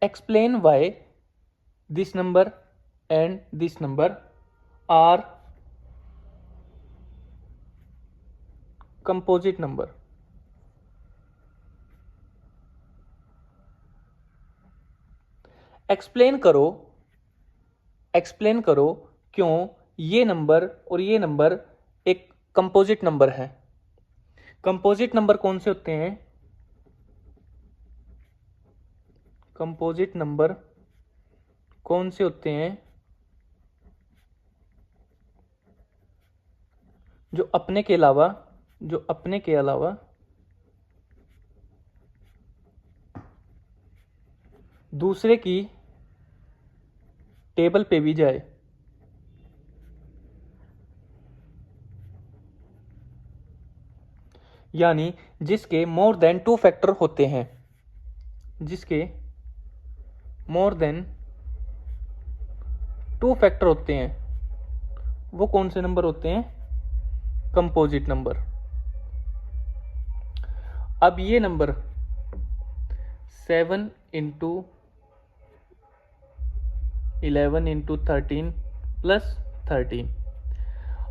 explain why this number and this number are composite number. Explain करो क्यों ये number और ये नंबर एक कंपोजिट नंबर है। कंपोजिट नंबर कौन से होते हैं? कंपोजिट नंबर कौन से होते हैं? जो अपने के अलावा दूसरे की टेबल पे भी जाए। यानी जिसके मोर देन 2 फैक्टर होते हैं। जिसके मोर देन 2 फैक्टर होते हैं वो कौन से नंबर होते हैं? Composite number. अब ये नंबर 7 इंटू 11 इंटू 13 प्लस 13।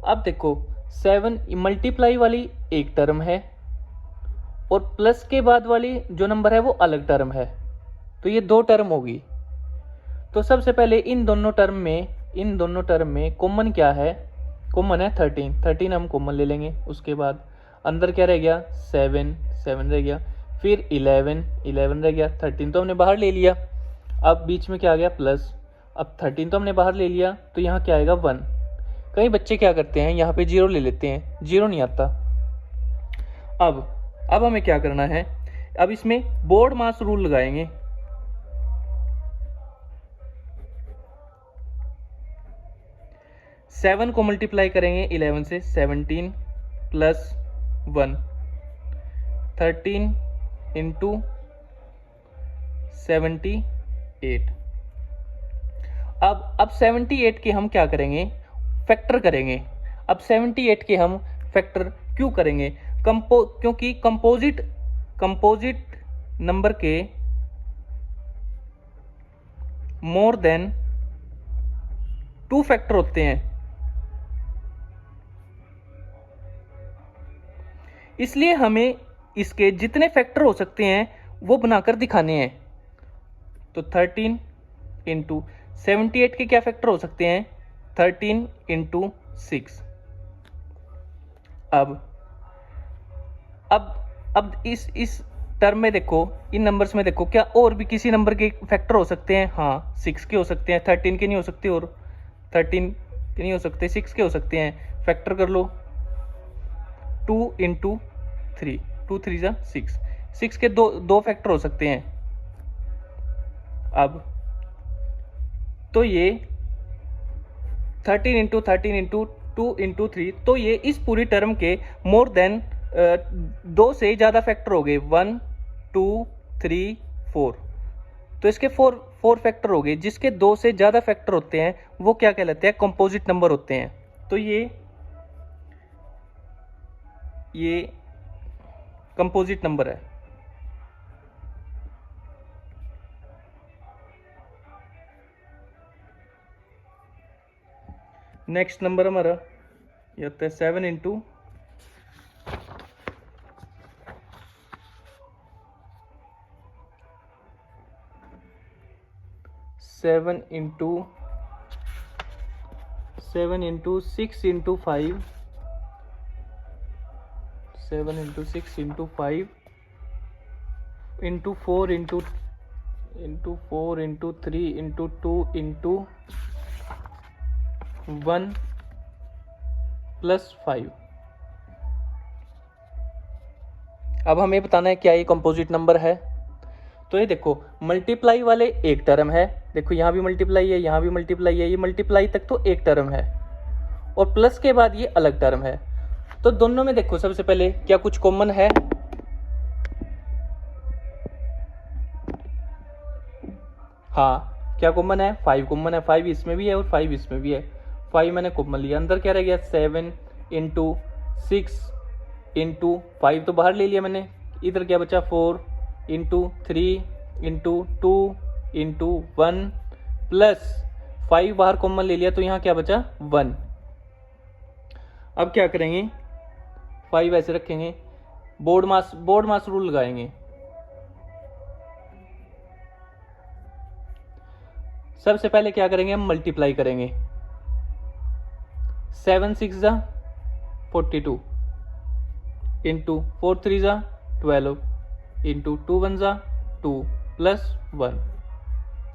अब देखो 7 मल्टीप्लाई वाली एक टर्म है और प्लस के बाद वाली जो नंबर है वो अलग टर्म है, तो ये 2 टर्म होगी। तो सबसे पहले इन दोनों टर्म में कॉमन क्या है? कॉमन है 13 हम कॉमन ले लेंगे। उसके बाद अंदर क्या रह गया? 7 रह गया, फिर 11 रह गया। 13 तो हमने बाहर ले लिया। अब बीच में क्या आ गया? प्लस। अब 13 तो हमने बाहर ले लिया, तो यहाँ क्या आएगा? 1। कई बच्चे क्या करते हैं, यहाँ पे 0 ले लेते हैं, 0 नहीं आता। अब हमें क्या करना है? अब इसमें बोर्ड मास रूल लगाएंगे। सेवन को मल्टीप्लाई करेंगे 11 से, 17 प्लस 1, 13 इंटू 78। अब 78 के हम क्या करेंगे? फैक्टर करेंगे। अब 78 के हम फैक्टर क्यों करेंगे? क्योंकि कंपोजिट नंबर के मोर देन 2 फैक्टर होते हैं, इसलिए हमें इसके जितने फैक्टर हो सकते हैं वो बनाकर दिखाने हैं। तो 13 इंटू 78 के क्या फैक्टर हो सकते हैं? 13 इंटू 6। अब इस टर्म में देखो, इन नंबर्स में देखो, क्या और भी किसी नंबर के फैक्टर हो सकते हैं? हाँ, 6 के हो सकते हैं, 13 के नहीं हो सकते, और 13 के नहीं हो सकते, 6 के हो सकते हैं। फैक्टर कर लो, 2 इंटू 3, 2 3 जा 6 के दो फैक्टर हो सकते हैं। अब तो ये 13 इंटू 13 इंटू 2 इंटू 3, तो ये इस पूरी टर्म के मोर देन 2 से ज़्यादा फैक्टर हो गए। 1 2 3 4, तो इसके 4 फैक्टर हो गए। जिसके 2 से ज़्यादा फैक्टर होते हैं वो क्या कहलाते हैं? कंपोजिट नंबर होते हैं। तो ये कंपोजिट नंबर है। नेक्स्ट नंबर हमारा ये होता है 7 into 7 into 6 into 5, 7 into 6 into 5 into 4 into 3 into 2 into 1 plus 5। अब हमें बताना है क्या ये कंपोजिट नंबर है। तो ये देखो, मल्टीप्लाई वाले एक टर्म है, देखो यहाँ भी मल्टीप्लाई है, यहाँ भी मल्टीप्लाई है, ये मल्टीप्लाई तक तो एक टर्म है, और प्लस के बाद ये अलग टर्म है। तो दोनों में देखो सबसे पहले क्या कुछ कॉमन है? हाँ, क्या कॉमन है? 5 कॉमन है। 5 इसमें भी है और 5 इसमें भी है। 5 मैंने कॉमन लिया। अंदर क्या रह गया? 7 इंटू 6 इंटू 5 तो बाहर ले लिया मैंने। इधर क्या बचा? 4 इंटू 3 इंटू 2 इंटू 1 प्लस 5 बाहर कॉमन ले लिया तो यहाँ क्या बचा 1। अब क्या करेंगे 5 ऐसे रखेंगे, बोर्ड मास रूल लगाएंगे। सबसे पहले क्या करेंगे हम मल्टीप्लाई करेंगे। 7 6 जा 42 इंटू 4 3 जा 12 इंटू 2 1 जा 2 प्लस 1।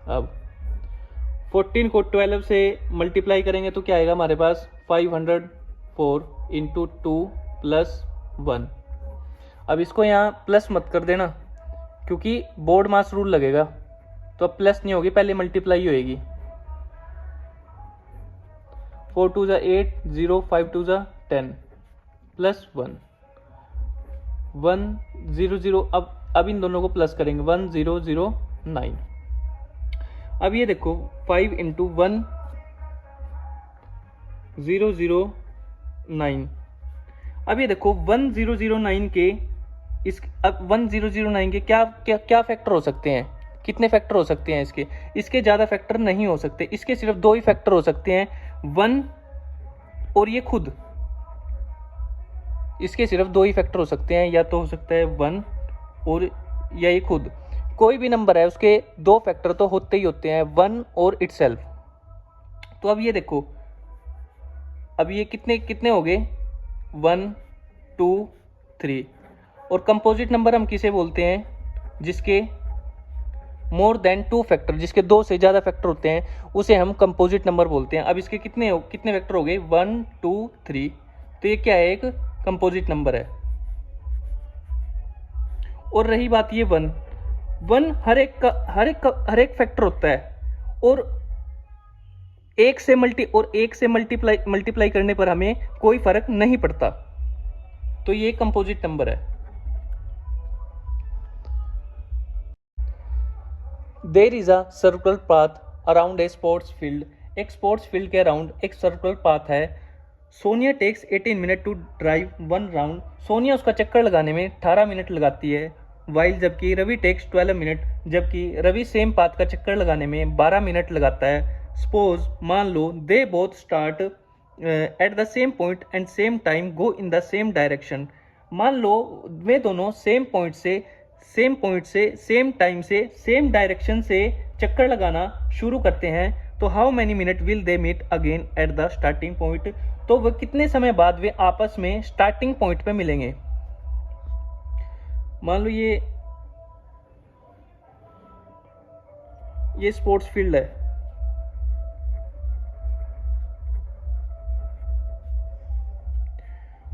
अब 14 को 12 से मल्टीप्लाई करेंगे तो क्या आएगा हमारे पास 504 इंटू 2 प्लस 1। अब इसको यहाँ प्लस मत कर देना क्योंकि बोर्ड मास रूल लगेगा, तो अब प्लस नहीं होगी, पहले मल्टीप्लाई होएगी। 4 2 जा 8 0 5 2 जा 10 प्लस 1 1 0 0। अब इन दोनों को प्लस करेंगे 1 0 0 9। अब ये देखो 5 इंटू 1 0 0 9। अब ये देखो 1 0 0 9 के अब 1 0 0 9 के क्या क्या क्या फैक्टर हो सकते हैं, कितने फैक्टर हो सकते हैं इसके ज़्यादा फैक्टर नहीं हो सकते। इसके सिर्फ 2 ही फैक्टर हो सकते हैं, 1 और ये खुद। इसके सिर्फ 2 ही फैक्टर हो सकते हैं, या तो हो सकता है 1 और या ये खुद। कोई भी नंबर है उसके 2 फैक्टर तो होते ही होते हैं, 1 और इटसेल्फ। तो अब ये देखो, अब ये कितने हो गए 1 2 3। और कंपोजिट नंबर हम किसे बोलते हैं, जिसके मोर देन 2 फैक्टर, जिसके 2 से ज़्यादा फैक्टर होते हैं उसे हम कंपोजिट नंबर बोलते हैं। अब इसके कितने फैक्टर हो गए 1 2 3, तो ये क्या है, एक कंपोजिट नंबर है। और रही बात ये 1 हर एक फैक्टर होता है, और एक से मल्टीप्लाई करने पर हमें कोई फर्क नहीं पड़ता, तो ये कंपोजिट नंबर है। There is a circular path around a sports field. एक स्पोर्ट्स फील्ड के अराउंड एक सर्कुलर पाथ है। Sonia takes 18 minute to drive 1 round. Sonia उसका चक्कर लगाने में 18 मिनट लगाती है। वाइल जबकि रवि टेक्स 12 मिनट, जबकि रवि सेम पाथ का चक्कर लगाने में 12 मिनट लगाता है। सपोज, मान लो, they both start at the same point and same time go in the same direction. मान लो वे दोनों सेम पॉइंट से सेम टाइम से सेम डायरेक्शन से चक्कर लगाना शुरू करते हैं, तो how many minute will they meet again at the starting point. तो वह कितने समय बाद वे आपस में स्टार्टिंग पॉइंट पे मिलेंगे। मान लो ये स्पोर्ट्स फील्ड है,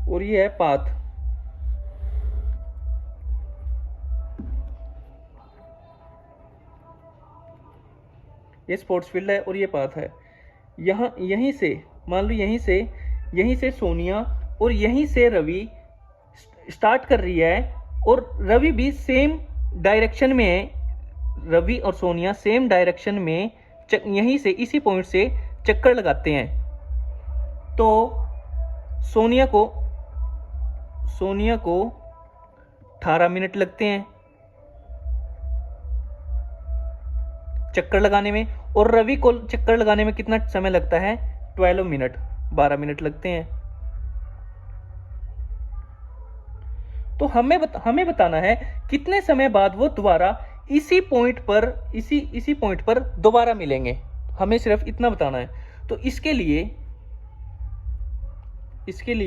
और ये है पाथ। ये स्पोर्ट्स फील्ड है और ये पाथ है। यहीं से मान लो यहीं से सोनिया और यहीं से रवि स्टार्ट कर रही है, और रवि भी सेम डायरेक्शन में है। रवि और सोनिया सेम डायरेक्शन में यहीं से इसी पॉइंट से चक्कर लगाते हैं। तो सोनिया को 18 मिनट लगते हैं चक्कर लगाने में, और रवि को चक्कर लगाने में कितना समय लगता है 12 मिनट, 12 मिनट लगते हैं। तो हमें बताना है कितने समय बाद वो दोबारा इसी पॉइंट पर दोबारा मिलेंगे। हमें सिर्फ इतना बताना है। तो इसके लिए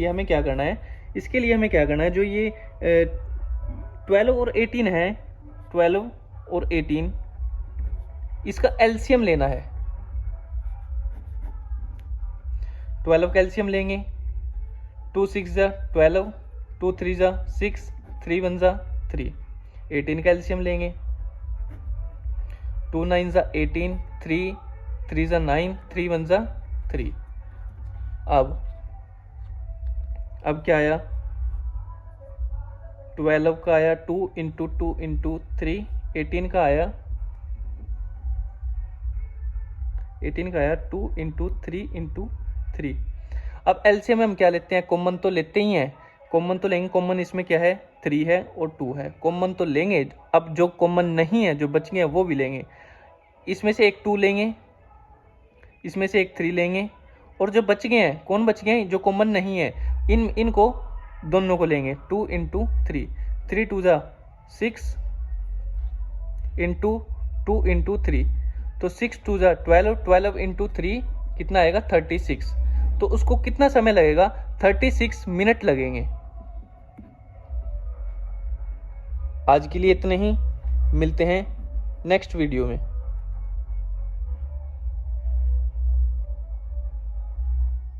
हमें क्या करना है, जो ये 12 और 18 है, 12 और 18, इसका एलसीएम लेना है। 12 का एलसीएम लेंगे, 2 6 जा 12, 2 3 जा 6, 3 1 जा 3। 18 का एलसीएम लेंगे, 2 9 जा 18, 3 3 जा 9, 3 1 जा 3। अब क्या आया, 12 का आया 2 इंटू 2 इंटू 3, 18 का आया 2 इंटू 3 इंटू 3। अब एलसीएम हम क्या लेते हैं, कॉमन तो लेते ही हैं, कॉमन तो लेंगे। कॉमन इसमें क्या है, 3 है और 2 है, कॉमन तो लेंगे। अब जो कॉमन नहीं है, जो बच गए हैं, वो भी लेंगे। इसमें से एक 2 लेंगे, इसमें से एक 3 लेंगे, और जो बच गए हैं, कौन बच गए हैं, जो कॉमन नहीं है, इनको दोनों को लेंगे। 2 इंटू 3, 3 2 जा 6 इंटू 2 इंटू 3, तो 6 2 जा 12, 12 इंटू 3 कितना आएगा 36। तो उसको कितना समय लगेगा, 36 मिनट लगेंगे। आज के लिए इतने ही, मिलते हैं नेक्स्ट वीडियो में।